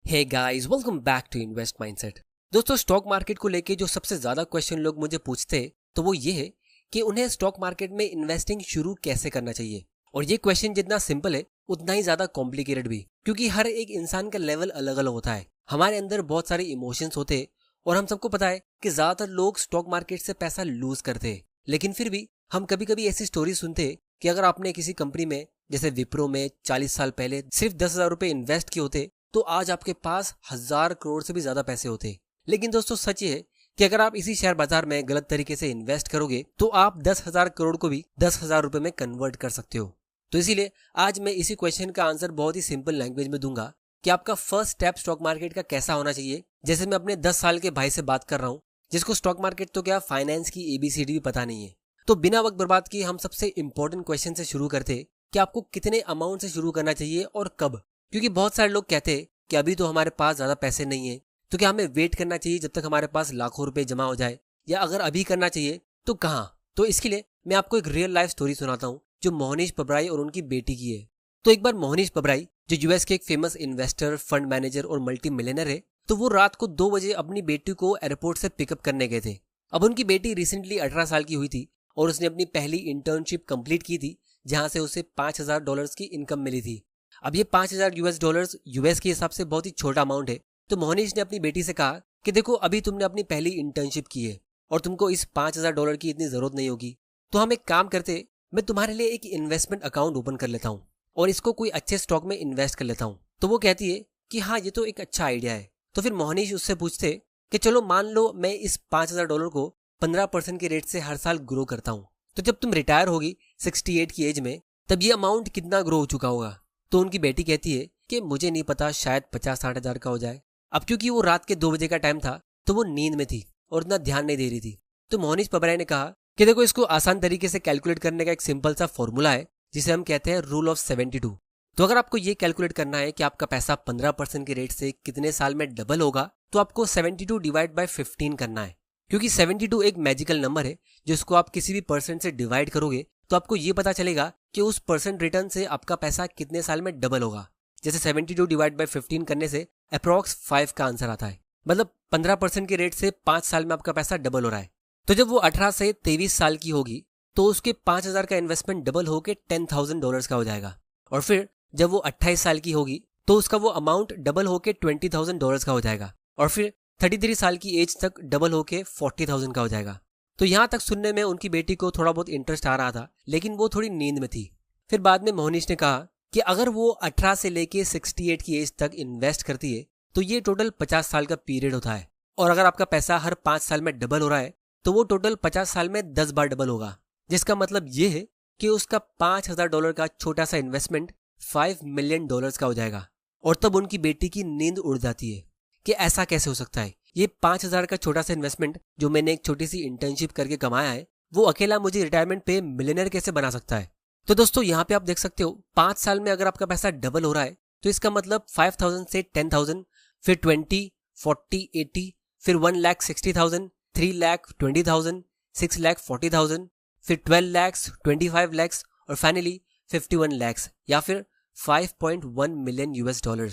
Hey guys, welcome back to invest mindset. दोस्तों, stock market को लेके जो सबसे ज्यादा क्वेश्चन लोग मुझे पूछते हैं तो वो ये है कि उन्हें स्टॉक मार्केट में इन्वेस्टिंग शुरू कैसे करना चाहिए। और ये क्वेश्चन जितना सिंपल है उतना ही ज्यादा कॉम्प्लिकेटेड भी, क्योंकि हर एक इंसान का लेवल अलग अलग होता है। हमारे अंदर बहुत सारे इमोशंस होते हैं और हम सबको पता है कि ज्यादातर लोग स्टॉक मार्केट से पैसा लूज करते हैं। लेकिन फिर भी हम कभी कभी ऐसी स्टोरी सुनते हैं कि अगर आपने किसी कंपनी में जैसे विप्रो में 40 साल पहले सिर्फ 10,000 रुपए इन्वेस्ट किए होते तो आज आपके पास 1,000 करोड़ से भी ज्यादा पैसे होते। लेकिन दोस्तों, सच ये है कि अगर आप इसी शेयर बाजार में गलत तरीके से इन्वेस्ट करोगे तो आप 10,000 करोड़ को भी 10,000 रुपए में कन्वर्ट कर सकते हो। तो इसीलिए आज मैं इसी क्वेश्चन का आंसर बहुत ही सिंपल लैंग्वेज में दूंगा कि आपका फर्स्ट स्टेप स्टॉक मार्केट का कैसा होना चाहिए। जैसे मैं अपने 10 साल के भाई से बात कर रहा हूँ जिसको स्टॉक मार्केट तो क्या फाइनेंस की ABCD भी पता नहीं है। तो बिना वक्त बर्बाद किए हम सबसे इंपॉर्टेंट क्वेश्चन से शुरू करते कि आपको कितने अमाउंट से शुरू करना चाहिए और कब। क्योंकि बहुत सारे लोग कहते हैं कि अभी तो हमारे पास ज्यादा पैसे नहीं है, तो क्या हमें वेट करना चाहिए जब तक हमारे पास लाखों रुपए जमा हो जाए, या अगर अभी करना चाहिए तो कहाँ। तो इसके लिए मैं आपको एक रियल लाइफ स्टोरी सुनाता हूँ जो मोहनीश पबराई और उनकी बेटी की है। तो एक बार मोहनीश पबराई जो यूएस के एक फेमस इन्वेस्टर, फंड मैनेजर और मल्टी मिलियनर है, तो वो रात को 2 बजे अपनी बेटी को एयरपोर्ट से पिकअप करने गए थे। अब उनकी बेटी रिसेंटली 18 साल की हुई थी और उसने अपनी पहली इंटर्नशिप कंप्लीट की थी जहां से उसे $5,000 की इनकम मिली थी। अब ये $5,000 यूएस के हिसाब से बहुत ही छोटा अमाउंट है। तो मोहनीश ने अपनी बेटी से कहा कि देखो, अभी तुमने अपनी पहली इंटर्नशिप की है और तुमको इस $5,000 की इतनी जरूरत नहीं होगी, तो हम एक काम करते, मैं तुम्हारे लिए एक इन्वेस्टमेंट अकाउंट ओपन कर लेता हूँ और इसको कोई अच्छे स्टॉक में इन्वेस्ट कर लेता हूँ। तो वो कहती है कि हाँ, ये तो एक अच्छा आइडिया है। तो फिर मोहनीश उससे पूछते कि चलो मान लो मैं इस $5,000 को 15% के रेट से हर साल ग्रो करता हूँ, तो जब तुम रिटायर होगी 68 की एज में, तब ये अमाउंट कितना ग्रो हो चुका होगा। तो उनकी बेटी कहती है कि मुझे नहीं पता, शायद 50-60 हजार का हो जाए। अब क्योंकि वो रात के 2 बजे का टाइम था तो वो नींद में थी और इतना ध्यान नहीं दे रही थी। तो मोहनीश पबराई ने कहा कि देखो, इसको आसान तरीके से कैलकुलेट करने का एक सिंपल सा फॉर्मूला है जिसे हम कहते हैं रूल ऑफ 72। तो अगर आपको ये कैलकुलेट करना है कि आपका पैसा 15% के रेट से कितने साल में डबल होगा, तो आपको 72 डिवाइड बाय 15 करना है। क्योंकि 72 एक मैजिकल नंबर है जिसको आप किसी भी परसेंट से डिवाइड करोगे तो आपको ये पता चलेगा कि उस परसेंट रिटर्न से आपका पैसा कितने साल में डबल होगा। जैसे 72 डिवाइड बाय 15 करने से अप्रॉक्स 5 का आंसर आता है, मतलब 15% के रेट से 5 साल में आपका पैसा डबल हो रहा है। तो जब वो 18 से 23 साल की होगी तो उसके 5,000 का इन्वेस्टमेंट डबल होके $10,000 का हो जाएगा। और फिर जब वो 28 साल की होगी तो उसका वो अमाउंट डबल होके $20,000 का हो जाएगा। और फिर 33 साल की एज तक डबल होके 40,000 का हो जाएगा। तो यहाँ तक सुनने में उनकी बेटी को थोड़ा बहुत इंटरेस्ट आ रहा था, लेकिन वो थोड़ी नींद में थी। फिर बाद में मोहनीश ने कहा कि अगर वो 18 से लेके 68 की एज तक इन्वेस्ट करती है तो ये टोटल 50 साल का पीरियड होता है। और अगर आपका पैसा हर 5 साल में डबल हो रहा है तो वो टोटल 50 साल में 10 बार डबल होगा। जिसका मतलब ये है कि उसका $5,000 का छोटा सा इन्वेस्टमेंट $5 मिलियन का हो जाएगा। और तब उनकी बेटी की नींद उड़ जाती है कि ऐसा कैसे हो सकता है, ये 5,000 का छोटा सा इन्वेस्टमेंट जो मैंने एक छोटी सी इंटर्नशिप करके कमाया है, वो अकेला मुझे रिटायरमेंट पे मिलियनर कैसे बना सकता है। तो दोस्तों, यहाँ पे आप देख सकते हो 5 साल में अगर आपका पैसा डबल हो रहा है तो इसका मतलब 5,000 से 10,000, फिर 20, 40, 80, फिर 1,60,000, 3,20,000, 6,40,000, फिर 12 लाख, 25 लाख और फाइनली 51 लाख या फिर $5.1 मिलियन।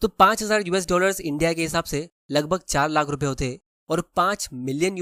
तो $5,000 इंडिया के हिसाब से लगभग 4 लाख रुपए होते और $5 मिलियन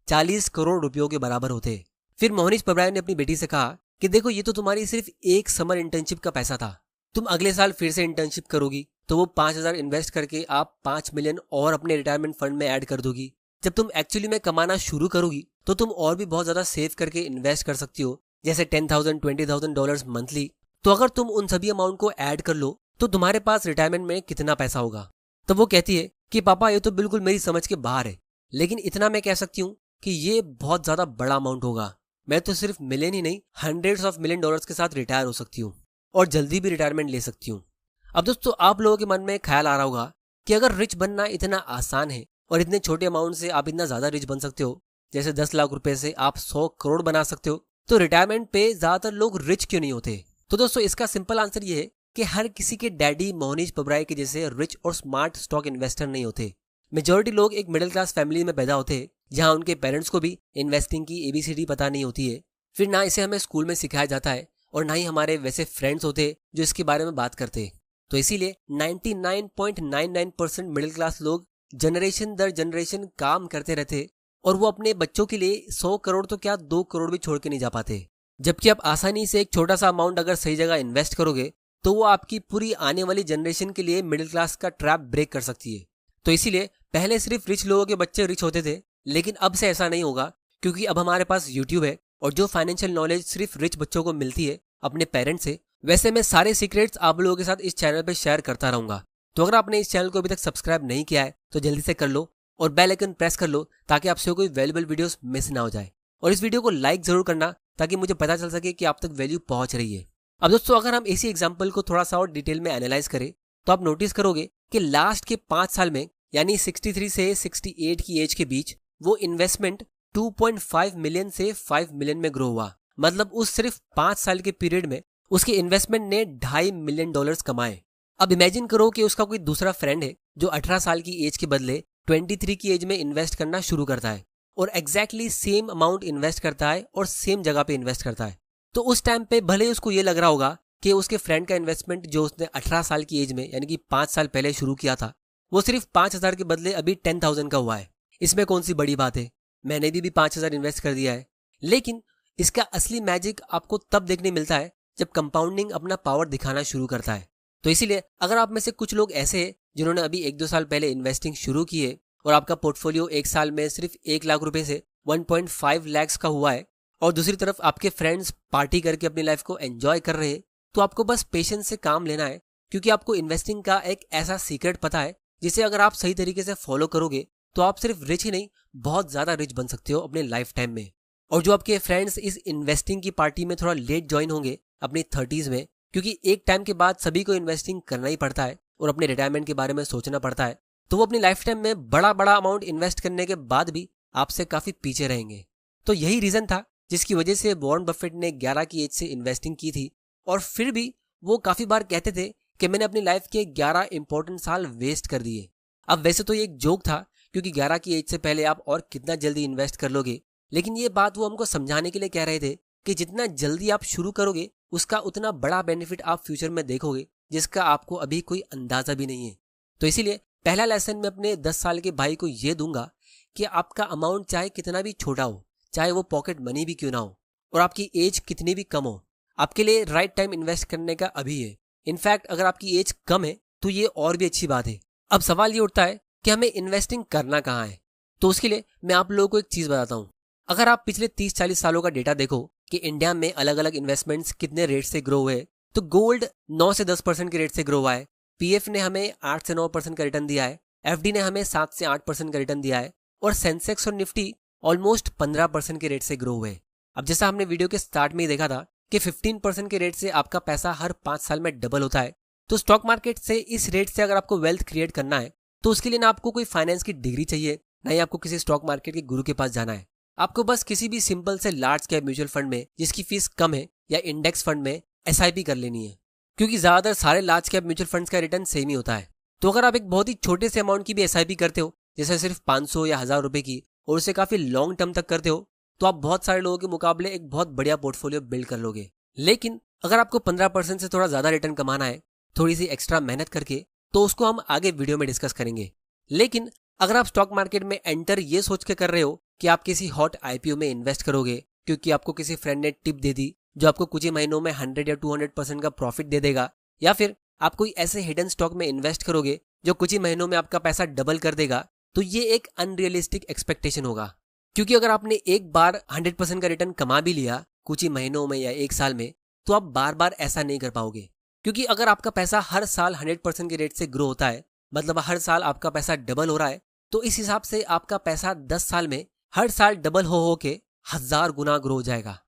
40 करोड़ रुपयों के बराबर होते। फिर मोहनीश पबराई ने अपनी बेटी से कहा कि देखो, ये तो तुम्हारी सिर्फ एक समर इंटर्नशिप का पैसा था, तुम अगले साल फिर से इंटर्नशिप करोगी तो वो 5,000 इन्वेस्ट करके आप 5 मिलियन और अपने रिटायरमेंट फंड में ऐड कर दोगी। जब तुम एक्चुअली में कमाना शुरू करोगी तो तुम और भी बहुत ज्यादा सेव करके इन्वेस्ट कर सकती हो, जैसे $10,000, $20,000 मंथली। तो अगर तुम उन सभी अमाउंट को ऐड कर लो तो तुम्हारे पास रिटायरमेंट में कितना पैसा होगा। तो वो कहती है कि पापा, ये तो बिल्कुल मेरी समझ के बाहर है, लेकिन इतना मैं कह सकती हूँ कि ये बहुत ज्यादा बड़ा अमाउंट होगा। मैं तो सिर्फ मिलियन ही नहीं, हंड्रेड्स ऑफ मिलियन डॉलर्स के साथ रिटायर हो सकती हूँ और जल्दी भी रिटायरमेंट ले सकती हूँ। अब दोस्तों, आप लोगों के मन में ख्याल आ रहा होगा कि अगर रिच बनना इतना आसान है और इतने छोटे अमाउंट से आप इतना ज्यादा रिच बन सकते हो, जैसे 10 लाख रुपए से आप 100 करोड़ बना सकते हो, तो रिटायरमेंट पे ज्यादातर लोग रिच क्यों नहीं होते। तो दोस्तों, इसका सिंपल आंसर ये है कि हर किसी के डैडी मोहनीश पबराई के जैसे रिच और स्मार्ट स्टॉक इन्वेस्टर नहीं होते। मेजॉरिटी लोग एक मिडिल क्लास फैमिली में पैदा होते हैं जहां उनके पेरेंट्स को भी इन्वेस्टिंग की ABCD पता नहीं होती है। फिर ना इसे हमें स्कूल में सिखाया जाता है और ना ही हमारे वैसे फ्रेंड्स होते जो इसके बारे में बात करते। तो इसीलिए 99.99% मिडिल क्लास लोग जनरेशन दर जनरेशन काम करते रहते और वो अपने बच्चों के लिए 100 करोड़ तो क्या 2 करोड़ भी छोड़ के नहीं जा पाते। जबकि आप आसानी से एक छोटा सा अमाउंट अगर सही जगह इन्वेस्ट करोगे तो वो आपकी पूरी आने वाली जनरेशन के लिए मिडिल क्लास का ट्रैप ब्रेक कर सकती है। तो इसीलिए पहले सिर्फ रिच लोगों के बच्चे रिच होते थे, लेकिन अब से ऐसा नहीं होगा, क्योंकि अब हमारे पास यूट्यूब है और जो फाइनेंशियल नॉलेज सिर्फ रिच बच्चों को मिलती है अपने पेरेंट्स से, वैसे मैं सारे सीक्रेट्स आप लोगों के साथ इस चैनल पे शेयर करता रहूंगा। तो अगर आपने इस चैनल को अभी तक सब्सक्राइब नहीं किया है तो जल्दी से कर लो और बेल आइकन प्रेस कर लो ताकि आपसे कोई वैल्यूएबल वीडियोस मिस ना हो जाए। और इस वीडियो को लाइक जरूर करना ताकि मुझे पता चल सके कि आप तक वैल्यू पहुंच रही है। अब दोस्तों, अगर हम इसी एग्जांपल को थोड़ा सा और डिटेल में एनालाइज करें तो आप नोटिस करोगे कि लास्ट के 5 साल में यानी 63 से 68 की एज के बीच वो इन्वेस्टमेंट 2.5 मिलियन से 5 मिलियन में ग्रो हुआ। मतलब उस सिर्फ 5 साल के पीरियड में उसके इन्वेस्टमेंट ने $2.5 मिलियन कमाए। अब इमेजिन करो कि उसका कोई दूसरा फ्रेंड है जो 18 साल की एज के बदले 23 की एज में इन्वेस्ट करना शुरू करता है और एग्जैक्टली सेम अमाउंट इन्वेस्ट करता है और सेम जगह पे इन्वेस्ट करता है। तो उस टाइम पे भले ही उसको ये लग रहा होगा कि उसके फ्रेंड का इन्वेस्टमेंट जो उसने 18 साल की एज में यानी कि 5 साल पहले शुरू किया था वो सिर्फ 5,000 के बदले अभी 10,000 का हुआ है। इसमें कौन सी बड़ी बात है, मैंने भी 5,000 इन्वेस्ट कर दिया है। लेकिन इसका असली मैजिक आपको तब देखने मिलता है जब कंपाउंडिंग अपना पावर दिखाना शुरू करता है। तो इसीलिए अगर आप में से कुछ लोग ऐसे हैं जिन्होंने अभी 1-2 साल पहले इन्वेस्टिंग शुरू की है और आपका पोर्टफोलियो एक साल में सिर्फ 1 लाख रुपए से 1.5 लाख का हुआ है और दूसरी तरफ आपके फ्रेंड्स पार्टी करके अपनी लाइफ को एंजॉय कर रहे हैं, तो आपको बस पेशेंस से काम लेना है, क्योंकि आपको इन्वेस्टिंग का एक ऐसा सीक्रेट पता है जिसे अगर आप सही तरीके से फॉलो करोगे तो आप सिर्फ रिच ही नहीं बहुत ज्यादा रिच बन सकते हो अपने लाइफ टाइम में। और जो आपके फ्रेंड्स इस इन्वेस्टिंग की पार्टी में थोड़ा लेट ज्वाइन होंगे अपनी 30s में, क्योंकि एक टाइम के बाद सभी को इन्वेस्टिंग करना ही पड़ता है और अपने रिटायरमेंट के बारे में सोचना पड़ता है, तो वो अपनी लाइफ टाइम में बड़ा बड़ा अमाउंट इन्वेस्ट करने के बाद भी आपसे काफी पीछे रहेंगे। तो यही रीजन था जिसकी वजह से वॉरेन बफेट ने 11 की एज से इन्वेस्टिंग की थी और फिर भी वो काफी बार कहते थे कि मैंने अपनी लाइफ के 11 इंपॉर्टेंट साल वेस्ट कर दिए। अब वैसे तो ये एक जोक था, क्योंकि 11 की एज से पहले आप और कितना जल्दी इन्वेस्ट कर लोगे, लेकिन ये बात वो हमको समझाने के लिए कह रहे थे कि जितना जल्दी आप शुरू करोगे उसका उतना बड़ा बेनिफिट आप फ्यूचर में देखोगे जिसका आपको अभी कोई अंदाजा भी नहीं है। तो इसीलिए पहला लेसन मैं अपने 10 साल के भाई को ये दूंगा कि आपका अमाउंट चाहे कितना भी छोटा हो, चाहे वो पॉकेट मनी भी क्यों ना हो और आपकी एज कितनी भी कम हो, आपके लिए राइट टाइम इन्वेस्ट करने का अभी है। इनफैक्ट अगर आपकी एज कम है तो ये और भी अच्छी बात है। अब सवाल ये उठता है कि हमें इन्वेस्टिंग करना कहाँ है। तो उसके लिए मैं आप लोगों को एक चीज बताता हूँ। अगर आप पिछले 30-40 सालों का डेटा देखो कि इंडिया में अलग अलग इन्वेस्टमेंट्स कितने रेट से ग्रो हुए, तो गोल्ड 9 से 10% के रेट से ग्रो हुआ है, पीएफ ने हमें 8 से 9% का रिटर्न दिया है, एफडी ने हमें 7 से 8% का रिटर्न दिया है और सेंसेक्स और निफ्टी ऑलमोस्ट 15% के रेट से ग्रो हुए। अब जैसा हमने वीडियो के स्टार्ट में ही देखा था कि 15% के रेट से आपका पैसा हर 5 साल में डबल होता है। तो स्टॉक मार्केट से इस रेट से अगर आपको वेल्थ क्रिएट करना है तो उसके लिए ना आपको कोई फाइनेंस की डिग्री चाहिए, ना ही आपको किसी स्टॉक मार्केट के गुरु के पास जाना है। आपको बस किसी भी सिंपल से लार्ज कैप म्यूचुअल फंड में जिसकी फीस कम है या इंडेक्स फंड में एसआईपी कर लेनी है, क्योंकि ज्यादातर सारे लार्ज कैप म्यूचुअल फंड्स का रिटर्न सेम ही होता है। तो अगर आप एक बहुत ही छोटे से अमाउंट की भी एसआईपी करते हो, जैसे सिर्फ 500 या 1000 रुपए की, और उसे काफी लॉन्ग टर्म तक करते हो, तो आप बहुत सारे लोगों के मुकाबले एक बहुत बढ़िया पोर्टफोलियो बिल्ड कर लोगे। लेकिन अगर आपको 15% से थोड़ा ज्यादा रिटर्न कमाना है थोड़ी सी एक्स्ट्रा मेहनत करके, तो उसको हम आगे वीडियो में डिस्कस करेंगे। लेकिन अगर आप स्टॉक मार्केट में एंटर ये सोच के कर रहे हो कि आप किसी हॉट आईपीओ में इन्वेस्ट करोगे क्योंकि आपको किसी फ्रेंड ने टिप दे दी जो आपको कुछ ही महीनों में 100 या 200% का प्रॉफिट दे देगा, या फिर आप कोई ऐसे हिडन स्टॉक में इन्वेस्ट करोगे जो कुछ ही महीनों में आपका पैसा डबल कर देगा, तो ये एक अनरियलिस्टिक एक्सपेक्टेशन होगा। क्योंकि अगर आपने एक बार 100% का रिटर्न कमा भी लिया कुछ ही महीनों में या एक साल में, तो आप बार बार ऐसा नहीं कर पाओगे। क्योंकि अगर आपका पैसा हर साल 100% के रेट से ग्रो होता है, मतलब हर साल आपका पैसा डबल हो रहा है, तो इस हिसाब से आपका पैसा 10 साल में हर साल डबल हो के 1000 गुना ग्रो हो जाएगा।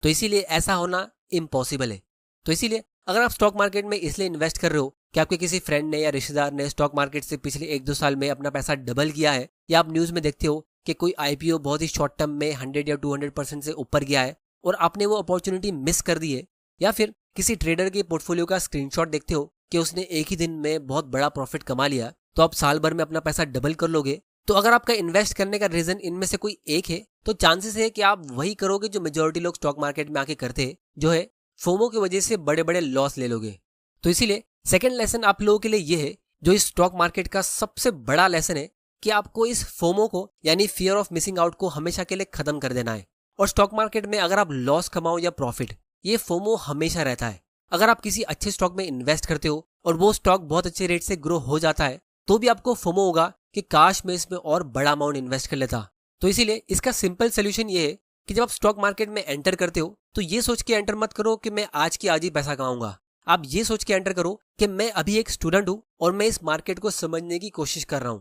तो इसीलिए ऐसा होना इम्पॉसिबल है। तो इसीलिए अगर आप स्टॉक मार्केट में इसलिए इन्वेस्ट कर रहे हो कि आपके किसी फ्रेंड ने या रिश्तेदार ने स्टॉक मार्केट से पिछले 1-2 साल में अपना पैसा डबल किया है, या आप न्यूज में देखते हो कि कोई आईपीओ बहुत ही शॉर्ट टर्म में 100 या 200% से ऊपर गया है और आपने वो अपॉर्चुनिटी मिस कर दी है, या फिर किसी ट्रेडर के पोर्टफोलियो का स्क्रीनशॉट देखते हो कि उसने एक ही दिन में बहुत बड़ा प्रॉफिट कमा लिया, तो आप साल भर में अपना पैसा डबल कर लोगे। तो अगर आपका इन्वेस्ट करने का रीजन इनमें से कोई एक है, तो चांसेस है कि आप वही करोगे जो मेजॉरिटी लोग स्टॉक मार्केट में आके करते हैं, जो है फोमो की वजह से बड़े बड़े लॉस ले लोगे। तो इसीलिए सेकेंड लेसन आप लोगों के लिए ये है, जो इस स्टॉक मार्केट का सबसे बड़ा लेसन है, कि आपको इस फोमो को यानी फियर ऑफ मिसिंग आउट को हमेशा के लिए खत्म कर देना है। और स्टॉक मार्केट में अगर आप लॉस कमाओ या प्रॉफिट, ये फोमो हमेशा रहता है। अगर आप किसी अच्छे स्टॉक में इन्वेस्ट करते हो और वो स्टॉक बहुत अच्छे रेट से ग्रो हो जाता है, तो भी आपको फोमो होगा कि काश मैं इसमें और बड़ा अमाउंट इन्वेस्ट कर लेता। तो इसीलिए इसका सिंपल सोल्यूशन ये है कि जब आप स्टॉक मार्केट में एंटर करते हो तो ये सोच के एंटर मत करो कि मैं आज की आज ही पैसा कमाऊंगा। आप ये सोच के एंटर करो कि मैं अभी एक स्टूडेंट हूं और मैं इस मार्केट को समझने की कोशिश कर रहा हूं।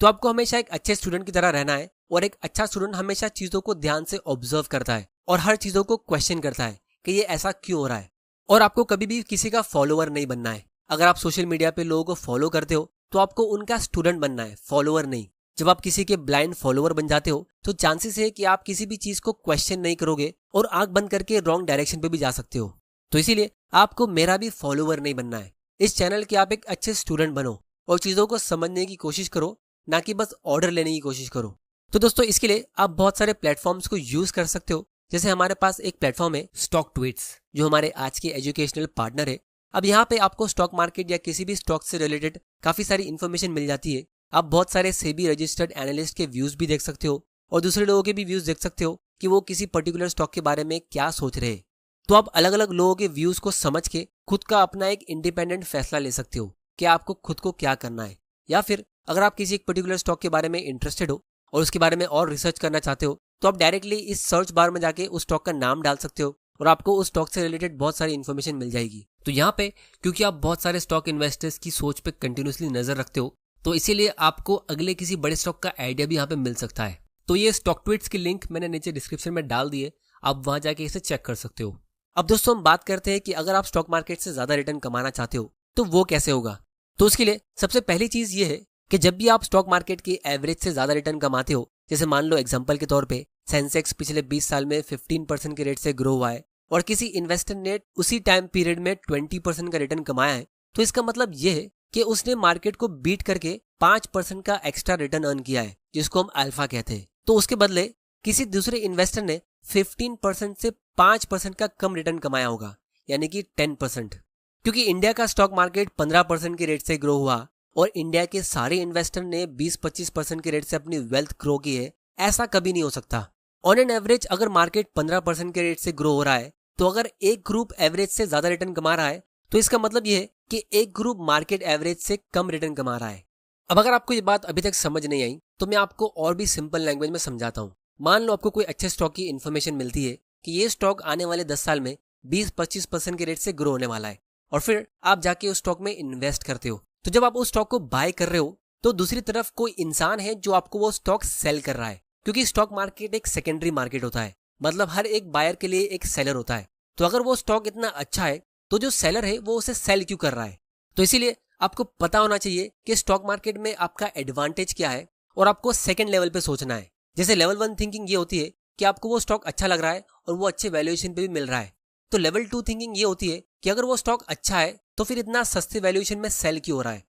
तो आपको हमेशा एक अच्छे स्टूडेंट की तरह रहना है, और एक अच्छा स्टूडेंट हमेशा चीजों को ध्यान से ऑब्जर्व करता है और हर चीजों को क्वेश्चन करता है कि ये ऐसा क्यों हो रहा है। और आपको कभी भी किसी का फॉलोअर नहीं बनना है। अगर आप सोशल मीडिया पे लोगों को फॉलो करते हो तो आपको उनका स्टूडेंट बनना है, फॉलोअर नहीं। जब आप किसी के ब्लाइंड फॉलोअर बन जाते हो तो चांसेस है कि आप किसी भी चीज को क्वेश्चन नहीं करोगे और आंख बंद करके रॉन्ग डायरेक्शन पे भी जा सकते हो। तो इसीलिए आपको मेरा भी फॉलोअर नहीं बनना है। इस चैनल के आप एक अच्छे स्टूडेंट बनो और चीजों को समझने की कोशिश करो, ना कि बस ऑर्डर लेने की कोशिश करो। तो दोस्तों, इसके लिए आप बहुत सारे प्लेटफॉर्म्स को यूज कर सकते हो। जैसे हमारे पास एक प्लेटफॉर्म है स्टॉक ट्वीट्स, जो हमारे आज के एजुकेशनल पार्टनर है। अब यहाँ पे आपको स्टॉक मार्केट या किसी भी स्टॉक से रिलेटेड काफी सारी इन्फॉर्मेशन मिल जाती है। आप बहुत सारे सेबी रजिस्टर्ड एनालिस्ट के व्यूज भी देख सकते हो और दूसरे लोगों के भी व्यूज देख सकते हो कि वो किसी पर्टिकुलर स्टॉक के बारे में क्या सोच रहे हैं। तो आप अलग अलग लोगों के व्यूज को समझ के खुद का अपना एक इंडिपेंडेंट फैसला ले सकते हो कि आपको खुद को क्या करना है। या फिर अगर आप किसी एक पर्टिकुलर स्टॉक के बारे में इंटरेस्टेड हो और उसके बारे में और रिसर्च करना चाहते हो, तो आप डायरेक्टली इस सर्च बार में जाके उस स्टॉक का नाम डाल सकते हो और आपको उस स्टॉक से रिलेटेड बहुत सारी इन्फॉर्मेशन मिल जाएगी। तो यहाँ पे क्योंकि आप बहुत सारे स्टॉक इन्वेस्टर्स की सोच पे कंटिन्यूसली नजर रखते हो, तो इसीलिए आपको अगले किसी बड़े स्टॉक का आइडिया भी यहाँ पे मिल सकता है। तो ये स्टॉक ट्वीट्स की लिंक मैंने नीचे डिस्क्रिप्शन में डाल दी है, आप वहां जाके इसे चेक कर सकते हो। अब दोस्तों, हम बात करते हैं कि अगर आप स्टॉक मार्केट से ज्यादा रिटर्न कमाना चाहते हो तो वो कैसे होगा। तो उसके लिए सबसे पहली चीज ये है कि जब भी आप स्टॉक मार्केट की एवरेज से ज्यादा रिटर्न कमाते हो, जैसे मान लो एग्जांपल के तौर पे सेंसेक्स पिछले 20 साल में 15% के रेट से ग्रो हुआ है और किसी इन्वेस्टर ने उसी टाइम पीरियड में 20% का रिटर्न कमाया है, तो इसका मतलब ये है कि उसने मार्केट को बीट करके 5% का एक्स्ट्रा रिटर्न अर्न किया है, जिसको हम अल्फा कहते हैं। तो उसके बदले किसी दूसरे इन्वेस्टर ने 15% से 5% का कम रिटर्न कमाया होगा, यानी कि 10%। क्योंकि इंडिया का स्टॉक मार्केट 15% के रेट से ग्रो हुआ और इंडिया के सारे इन्वेस्टर ने 20-25% के रेट से अपनी वेल्थ ग्रो की है, ऐसा कभी नहीं हो सकता। ऑन एन एवरेज अगर मार्केट 15% के रेट से ग्रो हो रहा है, तो अगर एक ग्रुप एवरेज से ज्यादा रिटर्न कमा रहा है, तो इसका मतलब यह है कि एक ग्रुप मार्केट एवरेज से कम रिटर्न कमा रहा है। अब अगर आपको ये बात अभी तक समझ नहीं आई, तो मैं आपको और भी सिंपल लैंग्वेज में समझाता हूँ। मान लो आपको कोई अच्छे स्टॉक की इन्फॉर्मेशन मिलती है कि ये स्टॉक आने वाले 10 साल में 20-25% के रेट से ग्रो होने वाला है, और फिर आप जाके उस स्टॉक में इन्वेस्ट करते हो। तो जब आप उस स्टॉक को बाय कर रहे हो, तो दूसरी तरफ कोई इंसान है जो आपको वो स्टॉक सेल कर रहा है, क्योंकि स्टॉक मार्केट एक सेकेंडरी मार्केट होता है, मतलब हर एक बायर के लिए एक सेलर होता है। तो अगर वो स्टॉक इतना अच्छा है, तो जो सेलर है वो उसे सेल क्यों कर रहा है। तो इसीलिए आपको पता होना चाहिए कि स्टॉक मार्केट में आपका एडवांटेज क्या है, और आपको सेकंड लेवल पे सोचना है। जैसे लेवल 1 थिंकिंग ये होती है कि आपको वो स्टॉक अच्छा लग रहा है और वो अच्छे वैल्यूएशन पे भी मिल रहा है। तो लेवल 2 थिंकिंग ये होती है कि अगर वो स्टॉक अच्छा है तो फिर इतना सस्ते वैल्यूएशन में सेल क्यों हो रहा है,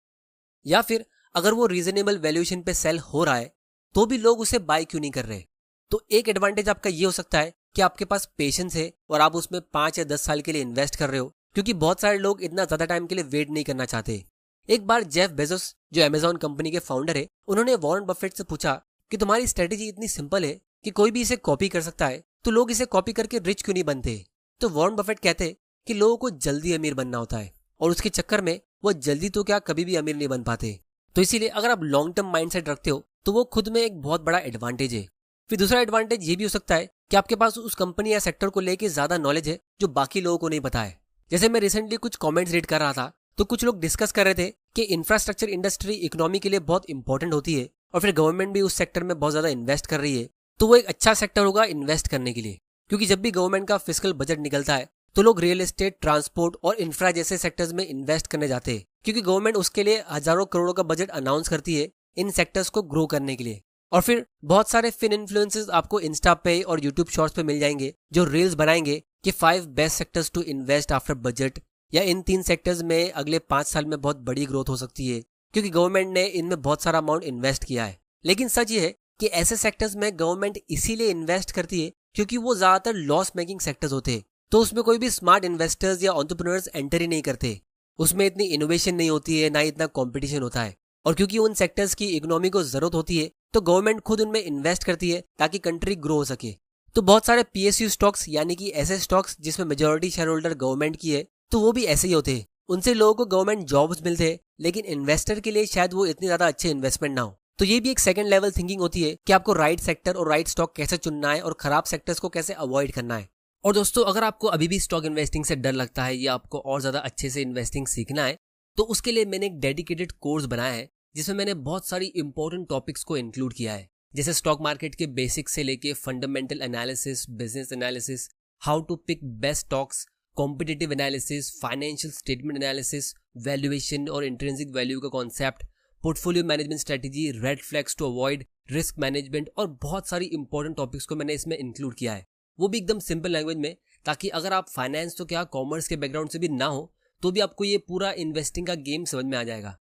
या फिर अगर वो रीजनेबल वैल्यूएशन पे सेल हो रहा है तो भी लोग उसे बाय क्यों नहीं कर रहे। तो एक एडवांटेज आपका ये हो सकता है कि आपके पास पेशेंस है और आप उसमें 5 या 10 साल के लिए इन्वेस्ट कर रहे हो, क्योंकि बहुत सारे लोग इतना ज्यादा टाइम के लिए वेट नहीं करना चाहते। एक बार जेफ बेजोस, जो अमेजॉन कंपनी के फाउंडर है, उन्होंने वॉरेन बफेट से पूछा कि तुम्हारी स्ट्रेटेजी इतनी सिंपल है कि कोई भी इसे कॉपी कर सकता है, तो लोग इसे कॉपी करके रिच क्यों नहीं बनते। तो वॉरेन बफेट कहते कि लोगों को जल्दी अमीर बनना होता है और उसके चक्कर में वो जल्दी तो क्या कभी भी अमीर नहीं बन पाते। तो इसीलिए अगर आप लॉन्ग टर्म माइंडसेट रखते हो तो वो खुद में एक बहुत बड़ा एडवांटेज है। फिर दूसरा एडवांटेज ये भी हो सकता है कि आपके पास उस कंपनी या सेक्टर को लेके ज्यादा नॉलेज है जो बाकी लोगों को नहीं पता है। जैसे मैं रिसेंटली कुछ कमेंट्स रीड कर रहा था, तो कुछ लोग डिस्कस कर रहे थे कि इंफ्रास्ट्रक्चर इंडस्ट्री इकोनॉमी के लिए बहुत इंपॉर्टेंट होती है और फिर गवर्नमेंट भी उस सेक्टर में बहुत ज्यादा इन्वेस्ट कर रही है, तो वो एक अच्छा सेक्टर होगा इन्वेस्ट करने के लिए। क्योंकि जब भी गवर्नमेंट का फिस्कल बजट निकलता है तो लोग रियल एस्टेट, ट्रांसपोर्ट और इंफ्रा जैसे सेक्टर्स में इन्वेस्ट करने जाते हैं, क्योंकि गवर्नमेंट उसके लिए हजारों करोड़ों का बजट अनाउंस करती है इन सेक्टर्स को ग्रो करने के लिए। और फिर बहुत सारे फिन इन्फ्लुएंसर्स आपको इंस्टा पे और यूट्यूब शॉर्ट्स पे मिल जाएंगे जो रील्स बनाएंगे कि 5 best sectors to invest after budget, या इन 3 सेक्टर्स में अगले 5 साल में बहुत बड़ी ग्रोथ हो सकती है क्योंकि गवर्नमेंट ने इनमें बहुत सारा अमाउंट इन्वेस्ट किया है। लेकिन सच ये है कि ऐसे सेक्टर्स में गवर्नमेंट इसीलिए इन्वेस्ट करती है क्योंकि वो ज्यादातर लॉस मेकिंग सेक्टर्स होते हैं, तो उसमें कोई भी स्मार्ट इन्वेस्टर्स या एंटरप्रेन्योर्स एंटर ही नहीं करते। उसमें इतनी इनोवेशन नहीं होती है, ना इतना कंपटीशन होता है। और क्योंकि उन सेक्टर्स की इकोनॉमी को जरूरत होती है तो गवर्नमेंट खुद उनमें इन्वेस्ट करती है ताकि कंट्री ग्रो हो सके। तो बहुत सारे PSU स्टॉक्स यानी कि ऐसे स्टॉक्स जिसमें मेजॉरिटी शेयर होल्डर गवर्नमेंट की है, तो वो भी ऐसे ही होते हैं। उनसे लोगों को गवर्नमेंट जॉब्स मिलते हैं, लेकिन इन्वेस्टर के लिए शायद वो इतनी ज्यादा अच्छे इन्वेस्टमेंट ना हो। तो ये भी एक सेकंड लेवल थिंकिंग होती है कि आपको राइट सेक्टर और राइट स्टॉक कैसे चुनना है और खराब सेक्टर्स को कैसे अवॉइड करना है। और दोस्तों, अगर आपको अभी भी स्टॉक इन्वेस्टिंग से डर लगता है या आपको और ज्यादा अच्छे से इन्वेस्टिंग सीखना है, तो उसके लिए मैंने एक डेडिकेटेड कोर्स बनाया है जिसमें मैंने बहुत सारी इंपॉर्टेंट टॉपिक्स को इंक्लूड किया है, जैसे स्टॉक मार्केट के बेसिक्स से लेके fundamental analysis, business analysis, how to pick best stocks, competitive analysis, financial statement analysis, valuation और इंट्रिंसिक वैल्यू का concept, portfolio management strategy, red flags to avoid, risk management और बहुत सारी इंपॉर्टेंट टॉपिक्स को मैंने इसमें इंक्लूड किया है, वो भी एकदम सिंपल लैंग्वेज में, ताकि अगर आप फाइनेंस तो क्या कॉमर्स के बैकग्राउंड से भी ना हो तो भी आपको ये पूरा इन्वेस्टिंग का गेम समझ में आ जाएगा।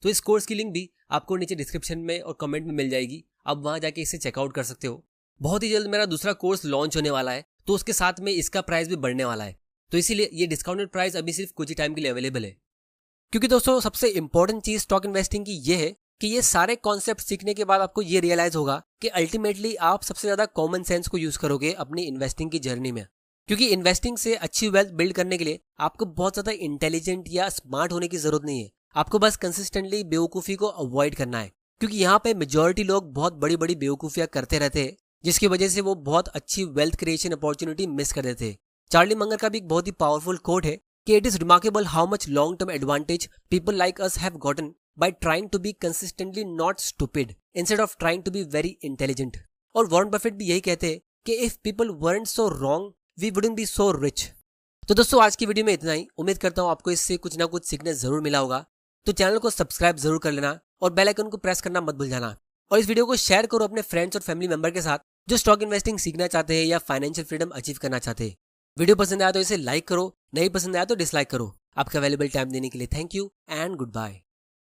तो इस कोर्स की लिंक भी आपको नीचे डिस्क्रिप्शन में और कमेंट में मिल जाएगी, आप वहां जाके इसे चेकआउट कर सकते हो। बहुत ही जल्द मेरा दूसरा कोर्स लॉन्च होने वाला है, तो उसके साथ में इसका प्राइस भी बढ़ने वाला है, तो इसीलिए ये डिस्काउंटेड प्राइस अभी सिर्फ कुछ ही टाइम के लिए अवेलेबल है। क्योंकि दोस्तों, सबसे इंपॉर्टेंट चीज स्टॉक इन्वेस्टिंग की ये है कि ये सारे कॉन्सेप्ट सीखने के बाद आपको ये रियलाइज होगा कि अल्टीमेटली आप सबसे ज्यादा कॉमन सेंस को यूज करोगे अपनी इन्वेस्टिंग की जर्नी में। क्योंकि इन्वेस्टिंग से अच्छी वेल्थ बिल्ड करने के लिए आपको बहुत ज्यादा इंटेलिजेंट या स्मार्ट होने की जरूरत नहीं है, आपको बस कंसिस्टेंटली बेवकूफी को अवॉइड करना है। क्योंकि यहाँ पे मेजॉरिटी लोग बहुत बड़ी बड़ी बेवकूफियां करते रहते हैं, जिसकी वजह से वो बहुत अच्छी वेल्थ क्रिएशन अपॉर्चुनिटी मिस कर देते हैं। चार्ली मंगर का भी एक बहुत ही पावरफुल कोट है कि it is remarkable how much long term advantage people like us have gotten by trying to be consistently not stupid instead of trying to be very intelligent। और Warren Buffett भी यही कहते हैं कि if people weren't so wrong we wouldn't be so rich। तो दोस्तों, आज की वीडियो में इतना ही। उम्मीद करता हूँ आपको इससे कुछ ना कुछ सीखने जरूर मिला होगा। तो चैनल को सब्सक्राइब जरूर कर लेना और बेल आइकन को प्रेस करना मत भूल जाना। और इस वीडियो को शेयर करो अपने फ्रेंड्स और फैमिली मेंबर के साथ जो स्टॉक इन्वेस्टिंग सीखना चाहते हैं या फाइनेंशियल फ्रीडम अचीव करना चाहते हैं। वीडियो पसंद आया तो इसे लाइक करो, नहीं पसंद आया तो डिसलाइक करो। आपका वैल्यूएबल टाइम देने के लिए thank you and good bye.